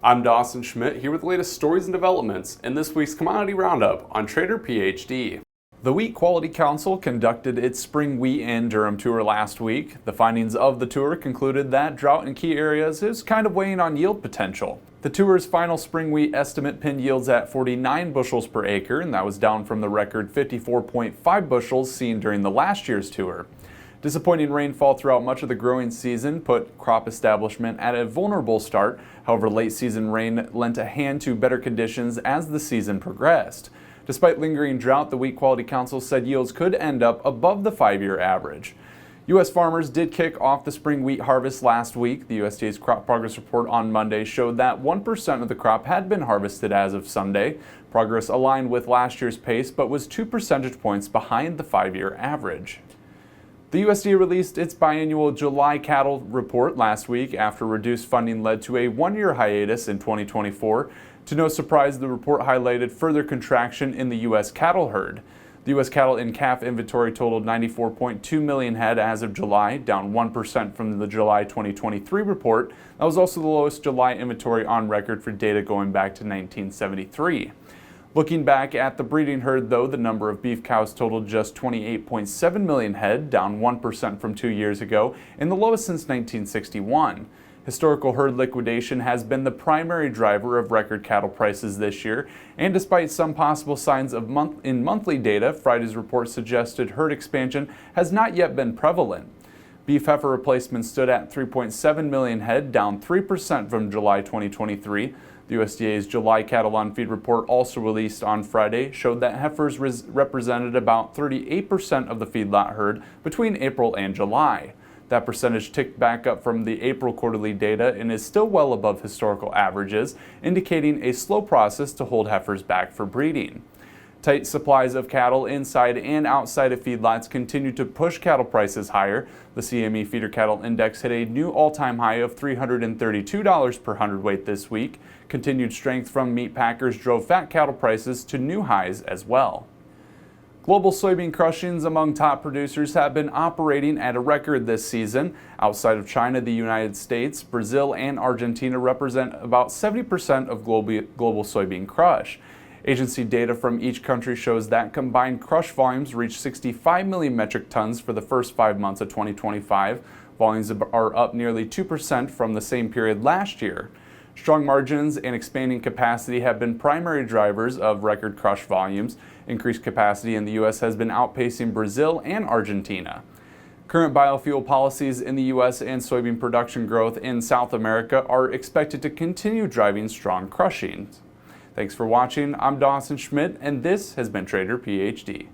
I'm Dawson Schmidt here with the latest stories and developments in this week's Commodity Roundup on Trader PhD. The Wheat Quality Council conducted its spring wheat and durum tour last week. The findings of the tour concluded that drought in key areas is kind of weighing on yield potential. The tour's final spring wheat estimate pinned yields at 49 bushels per acre, and that was down from the record 54.5 bushels seen during the last year's tour. Disappointing rainfall throughout much of the growing season put crop establishment at a vulnerable start. However, late season rain lent a hand to better conditions as the season progressed. Despite lingering drought, the Wheat Quality Council said yields could end up above the 5-year average. U.S. farmers did kick off the spring wheat harvest last week. The USDA's crop progress report on Monday showed that 1% of the crop had been harvested as of Sunday. Progress aligned with last year's pace, but was 2 percentage points behind the 5-year average. The USDA released its biannual July cattle report last week after reduced funding led to a 1-year hiatus in 2024. To no surprise, the report highlighted further contraction in the U.S. cattle herd. The U.S. cattle and calf inventory totaled 94.2 million head as of July, down 1% from the July 2023 report. That was also the lowest July inventory on record for data going back to 1973. Looking back at the breeding herd, though, the number of beef cows totaled just 28.7 million head, down 1% from 2 years ago, and the lowest since 1961. Historical herd liquidation has been the primary driver of record cattle prices this year, and despite some possible signs of monthly data, Friday's report suggested herd expansion has not yet been prevalent. Beef heifer replacement stood at 3.7 million head, down 3% from July 2023. The USDA's July cattle on feed report, also released on Friday, showed that heifers represented about 38% of the feedlot herd between April and July. That percentage ticked back up from the April quarterly data and is still well above historical averages, indicating a slow process to hold heifers back for breeding. Tight supplies of cattle inside and outside of feedlots continue to push cattle prices higher. The CME feeder cattle index hit a new all-time high of $332 per hundredweight this week. Continued strength from meat packers drove fat cattle prices to new highs as well. Global soybean crushings among top producers have been operating at a record this season. Outside of China, the United States, Brazil, and Argentina represent about 70% of global soybean crush. Agency data from each country shows that combined crush volumes reached 65 million metric tons for the first 5 months of 2025. Volumes are up nearly 2% from the same period last year. Strong margins and expanding capacity have been primary drivers of record crush volumes. Increased capacity in the U.S. has been outpacing Brazil and Argentina. Current biofuel policies in the U.S. and soybean production growth in South America are expected to continue driving strong crushing. Thanks for watching. I'm Dawson Schmidt, and this has been Trader PhD.